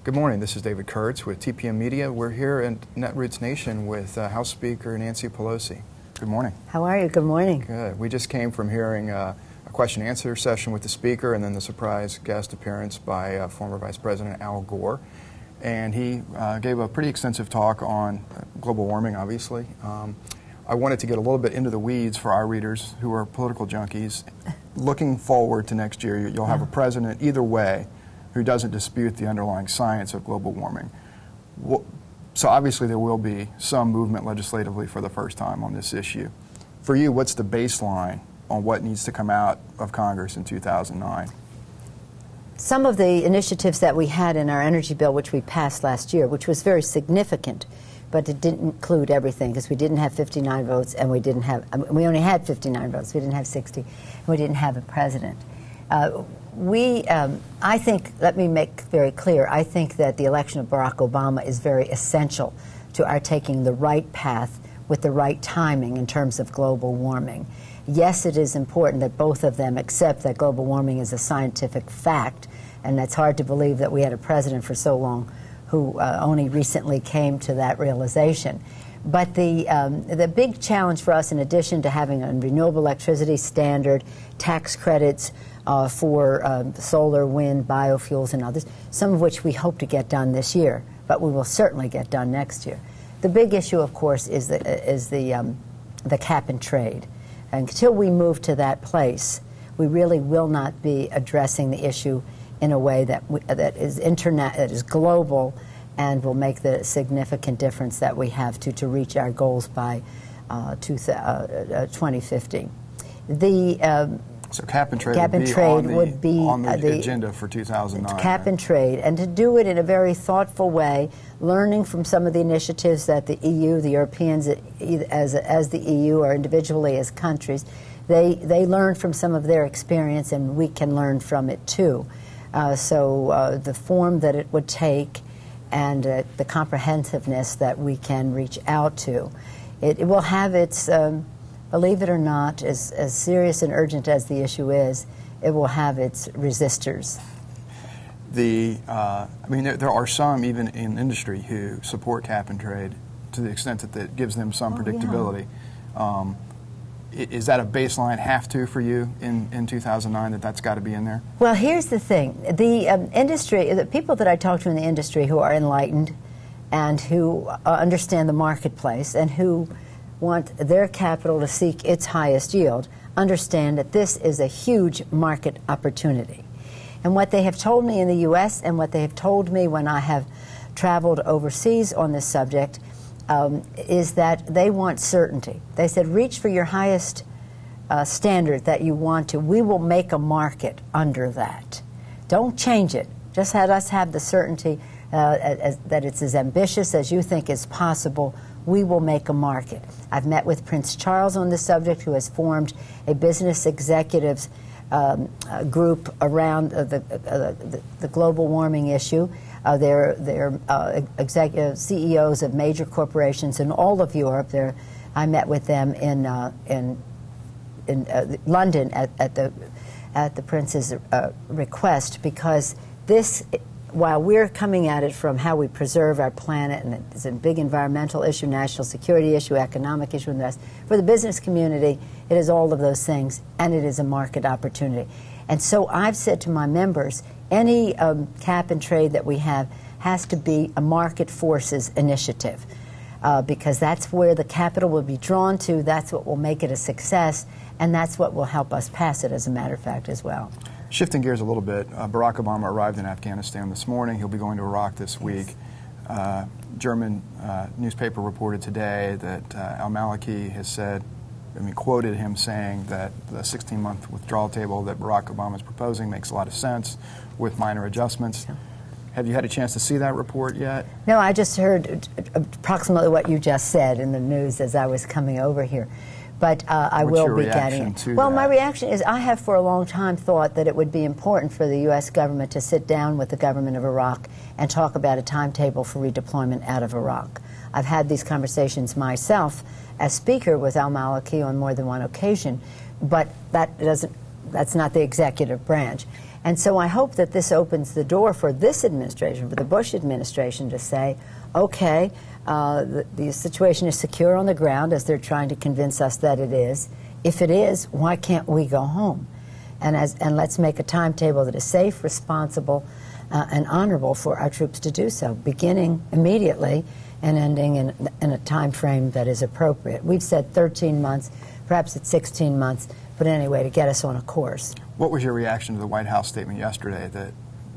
Good morning. This is David Kurtz with TPM Media. We're here in Netroots Nation with House Speaker Nancy Pelosi. Good morning. How are you? Good morning. Good. We just came from hearing a question-and-answer session with the Speaker and then the surprise guest appearance by former Vice President Al Gore. And he gave a pretty extensive talk on global warming, obviously. I wanted to get a little bit into the weeds for our readers who are political junkies. Looking forward to next year, you'll have a president either way who doesn't dispute the underlying science of global warming. So obviously there will be some movement legislatively for the first time on this issue. For you, what's the baseline on what needs to come out of Congress in 2009? Some of the initiatives that we had in our energy bill, which we passed last year, which was very significant, but it didn't include everything because we didn't have 59 votes and we didn't have, we only had 59 votes, we didn't have 60, and we didn't have a president. I think, let me make very clear, I think that the election of Barack Obama is very essential to our taking the right path with the right timing in terms of global warming. Yes, it is important that both of them accept that global warming is a scientific fact, and that's hard to believe that we had a president for so long who only recently came to that realization. But the big challenge for us, in addition to having a renewable electricity standard, tax credits for solar, wind, biofuels, and others, some of which we hope to get done this year, but we will certainly get done next year. The big issue, of course, is the cap and trade. Until we move to that place, we really will not be addressing the issue in a way that is global and will make the significant difference that we have to reach our goals by 2050. So cap and trade would be on the agenda for 2009. Cap and trade, and to do it in a very thoughtful way, learning from some of the initiatives that the EU, the Europeans, as the EU or individually as countries, they learn from some of their experience, and we can learn from it too. So the form that it would take and the comprehensiveness that we can reach out to, it will have its. Believe it or not, as serious and urgent as the issue is, it will have its resistors. I mean, there are some even in industry who support cap and trade to the extent that it gives them some predictability. Yeah. Is that a baseline have-to for you in 2009, that's got to be in there? Well, here's the thing. The industry, the people that I talk to in the industry who are enlightened and who understand the marketplace and who want their capital to seek its highest yield, understand that this is a huge market opportunity. And what they have told me in the U.S. and what they have told me when I have traveled overseas on this subject is that they want certainty. They said, reach for your highest standard that you want to. We will make a market under that. Don't change it. Just let us have the certainty that it's as ambitious as you think is possible. We will make a market. I've met with Prince Charles on this subject, who has formed a business executives group around the global warming issue. They're executive CEOs of major corporations in all of Europe. I met with them in London at the Prince's request, because this, while we're coming at it from how we preserve our planet, and it's a big environmental issue, national security issue, economic issue, and the rest, for the business community, it is all of those things, and it is a market opportunity. And so I've said to my members, any cap and trade that we have has to be a market forces initiative, because that's where the capital will be drawn to, that's what will make it a success, and that's what will help us pass it, as a matter of fact, as well. Shifting gears a little bit, Barack Obama arrived in Afghanistan this morning. He'll be going to Iraq this week. German newspaper reported today that al-Maliki has said, quoted him saying that the 16-month withdrawal table that Barack Obama is proposing makes a lot of sense with minor adjustments. Yeah. Have you had a chance to see that report yet? No, I just heard approximately what you just said in the news as I was coming over here. But I will be getting it. Well, my reaction is I have for a long time thought that it would be important for the U.S. government to sit down with the government of Iraq and talk about a timetable for redeployment out of Iraq. I've had these conversations myself as Speaker with al-Maliki on more than one occasion, but that doesn't that's not the executive branch. And so I hope that this opens the door for this administration, for the Bush administration, to say, okay, the situation is secure on the ground, as they're trying to convince us that it is. If it is, why can't we go home? And let's make a timetable that is safe, responsible, and honorable for our troops to do so, beginning immediately and ending in a time frame that is appropriate. We've said 13 months, perhaps it's 16 months, but anyway, to get us on a course. What was your reaction to the White House statement yesterday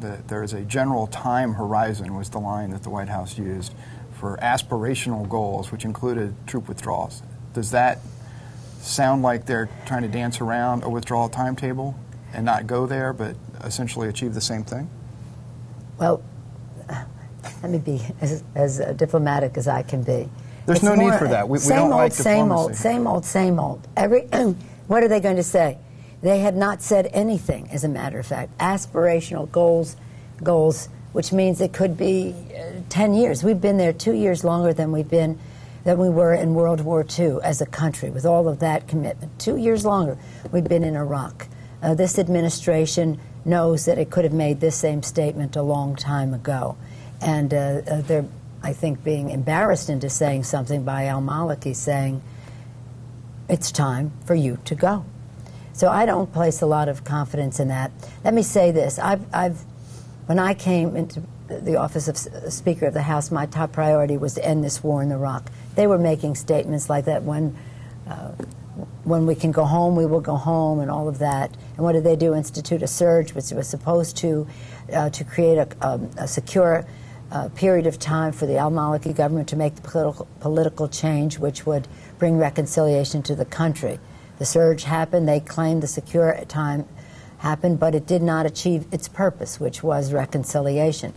that there is a general time horizon, was the line that the White House used, for aspirational goals, which included troop withdrawals? Does that sound like they're trying to dance around a withdrawal timetable and not go there, but essentially achieve the same thing? Well, let me be as diplomatic as I can be. There's no need for that. We don't like diplomacy. Same old. What are they going to say? They had not said anything, as a matter of fact. Aspirational goals, which means it could be 10 years. We've been there 2 years longer than we were in World War II as a country, with all of that commitment. 2 years longer we've been in Iraq. This administration knows that it could have made this same statement a long time ago. And they're, I think, being embarrassed into saying something by al-Maliki saying, it's time for you to go. So I don't place a lot of confidence in that. Let me say this. When I came into the office of Speaker of the House, my top priority was to end this war in Iraq. They were making statements like that, when we can go home, we will go home, and all of that. And what did they do? Institute a surge, which was supposed to create a secure period of time for the al-Maliki government to make the political change which would bring reconciliation to the country. The surge happened. They claimed the secure time happened, but it did not achieve its purpose, which was reconciliation.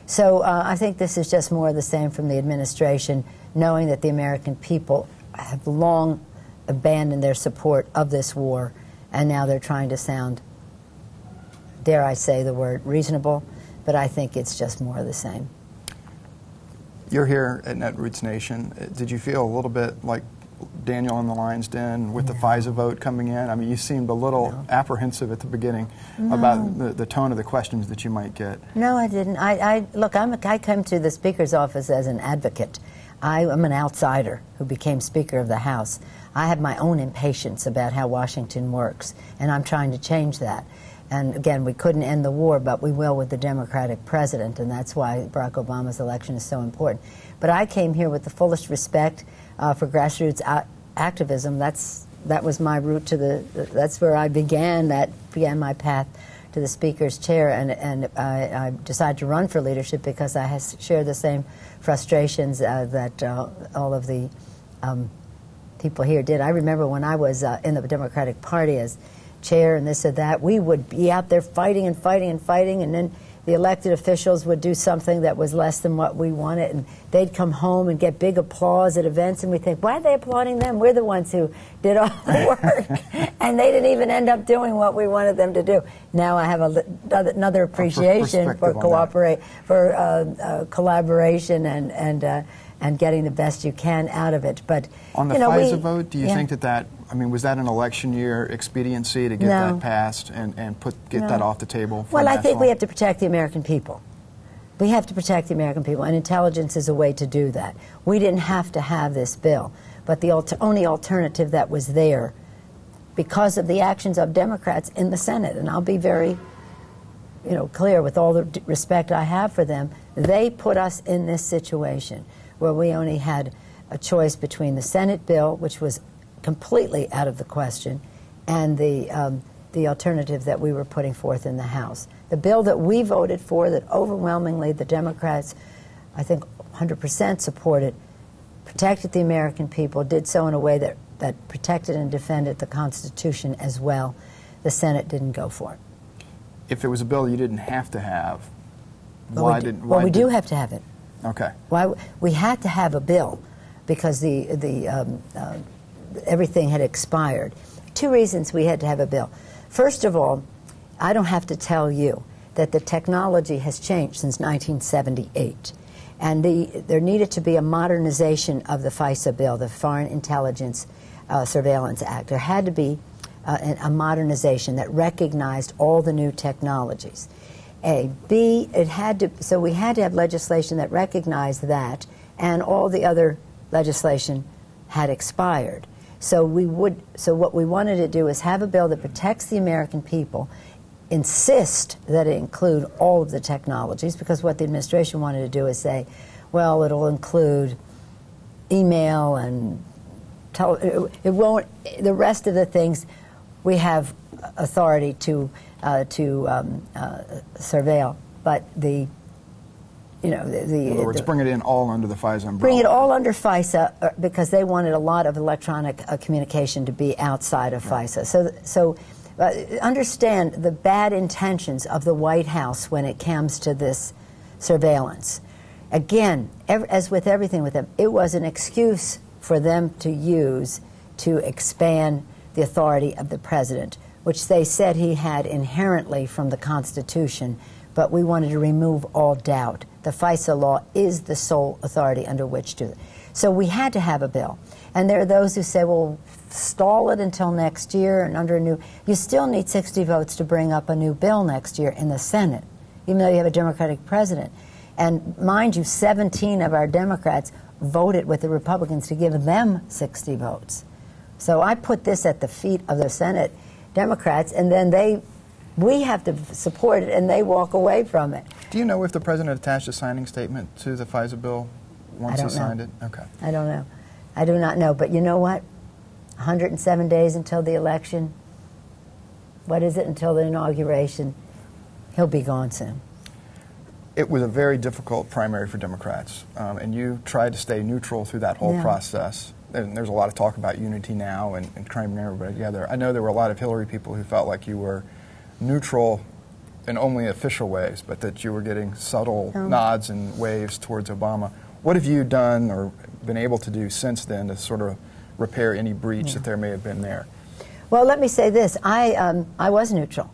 So I think this is just more of the same from the administration, knowing that the American people have long abandoned their support of this war, and now they're trying to sound, dare I say the word, reasonable, but I think it's just more of the same. You're here at Netroots Nation. Did you feel a little bit like Daniel in the Lion's Den with the FISA vote coming in? I mean, you seemed a little apprehensive at the beginning about the tone of the questions that you might get. No, I didn't. Look, I come to the Speaker's office as an advocate. I am an outsider who became Speaker of the House. I have my own impatience about how Washington works, and I'm trying to change that. And again, we couldn't end the war, but we will with the Democratic president, and that's why Barack Obama's election is so important. But I came here with the fullest respect for grassroots activism. That was my route to that's where I began. That began my path to the Speaker's chair, and I decided to run for leadership because I share the same frustrations that all of the people here did. I remember when I was in the Democratic Party as chair and this or that, we would be out there fighting and fighting and fighting, and then the elected officials would do something that was less than what we wanted, and they'd come home and get big applause at events, and we think, why are they applauding them? We're the ones who did all the work. And they didn't even end up doing what we wanted them to do. Now I have another appreciation for collaboration and getting the best you can out of it. But on the FISA vote, do you think that I mean, was that an election year expediency to get that passed and get that off the table? Well, I think we have to protect the American people. We have to protect the American people, and intelligence is a way to do that. We didn't have to have this bill, but the only alternative that was there, because of the actions of Democrats in the Senate, and I'll be very clear with all the respect I have for them, they put us in this situation where we only had a choice between the Senate bill, which was completely out of the question, and the alternative that we were putting forth in the House. The bill that we voted for, that overwhelmingly the Democrats, I think 100% supported, protected the American people, did so in a way that protected and defended the Constitution as well. The Senate didn't go for it. If it was a bill you didn't have to have, we do have to have it. Okay. Why we had to have a bill because everything had expired. Two reasons we had to have a bill. First of all, I don't have to tell you that the technology has changed since 1978. And there needed to be a modernization of the FISA bill, the Foreign Intelligence Surveillance Act. There had to be a modernization that recognized all the new technologies. A. B, so we had to have legislation that recognized that, and all the other legislation had expired. So what we wanted to do is have a bill that protects the American people, insist that it include all of the technologies, because what the administration wanted to do is say, well, it'll include email and it won't, the rest of the things we have authority to surveil, but in other words, bring it in all under the FISA umbrella. Bring it all under FISA because they wanted a lot of electronic communication to be outside of FISA. So understand the bad intentions of the White House when it comes to this surveillance. Again, as with everything with them, it was an excuse for them to use to expand the authority of the president, which they said he had inherently from the Constitution, but we wanted to remove all doubt. The FISA law is the sole authority under which to. So we had to have a bill. And there are those who say, well, stall it until next year and under a new. You still need 60 votes to bring up a new bill next year in the Senate, even though you have a Democratic president. And mind you, 17 of our Democrats voted with the Republicans to give them 60 votes. So I put this at the feet of the Senate Democrats, and then we have to support it, and they walk away from it. Do you know if the president attached a signing statement to the FISA bill once he signed it? Okay. I don't know. I do not know. But you know what? 107 days until the election. What is it until the inauguration? He'll be gone soon. It was a very difficult primary for Democrats, and you tried to stay neutral through that whole process. And there's a lot of talk about unity now and trying to bring everybody together. I know there were a lot of Hillary people who felt like you were neutral in only official ways, but that you were getting subtle nods and waves towards Obama. What have you done or been able to do since then to sort of repair any breach that there may have been there? Well, let me say this. I was neutral.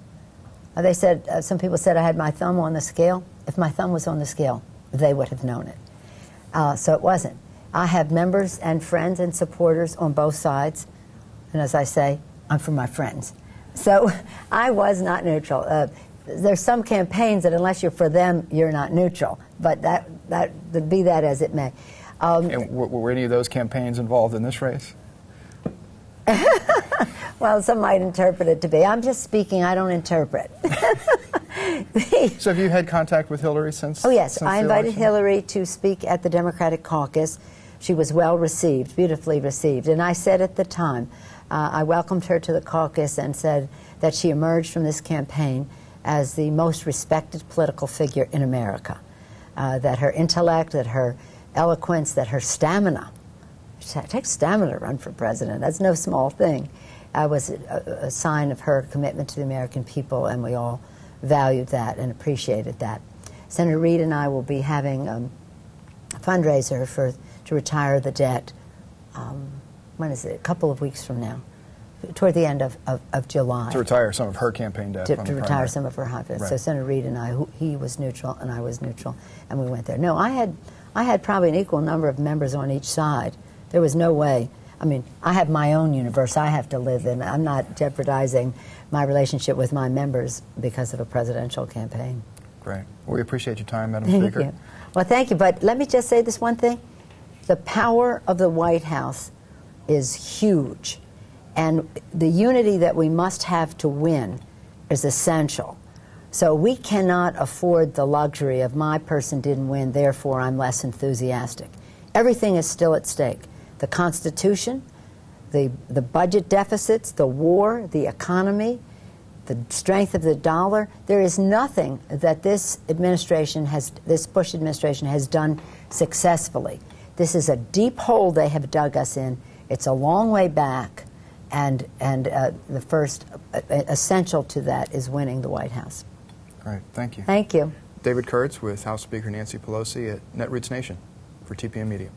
They said, some people said I had my thumb on the scale. If my thumb was on the scale, they would have known it. So it wasn't. I have members and friends and supporters on both sides. And as I say, I'm for my friends. So I was not neutral. There's some campaigns that unless you're for them, you're not neutral. But be that as it may. And were any of those campaigns involved in this race? Well, some might interpret it to be. I'm just speaking. I don't interpret. So have you had contact with Hillary since? Oh, yes. Since I invited Hillary to speak at the Democratic caucus. She was well received, beautifully received. And I said at the time, I welcomed her to the caucus and said that she emerged from this campaign as the most respected political figure in America. That her intellect, that her eloquence, that her stamina. It takes stamina to run for president. That's no small thing. Was a sign of her commitment to the American people, and we all valued that and appreciated that. Senator Reid and I will be having a fundraiser to retire the debt. When is it? A couple of weeks from now, toward the end of July. To retire some of her campaign debt. To retire some of her high debt. Right. So Senator Reid and I, he was neutral and I was neutral, and we went there. No, I had probably an equal number of members on each side. There was no way. I mean, I have my own universe I have to live in. I'm not jeopardizing my relationship with my members because of a presidential campaign. Great. Well, we appreciate your time, Madam Speaker. Thank you. Well, thank you. But let me just say this one thing. The power of the White House is huge. And the unity that we must have to win is essential. So we cannot afford the luxury of my person didn't win, therefore I'm less enthusiastic. Everything is still at stake. The Constitution, the budget deficits, the war, the economy, the strength of the dollar. There is nothing that this Bush administration has done successfully. This is a deep hole they have dug us in. It's a long way back, and the first essential to that is winning the White House. Great, thank you. Thank you. David Kurtz with House Speaker Nancy Pelosi at Netroots Nation for TPM Media.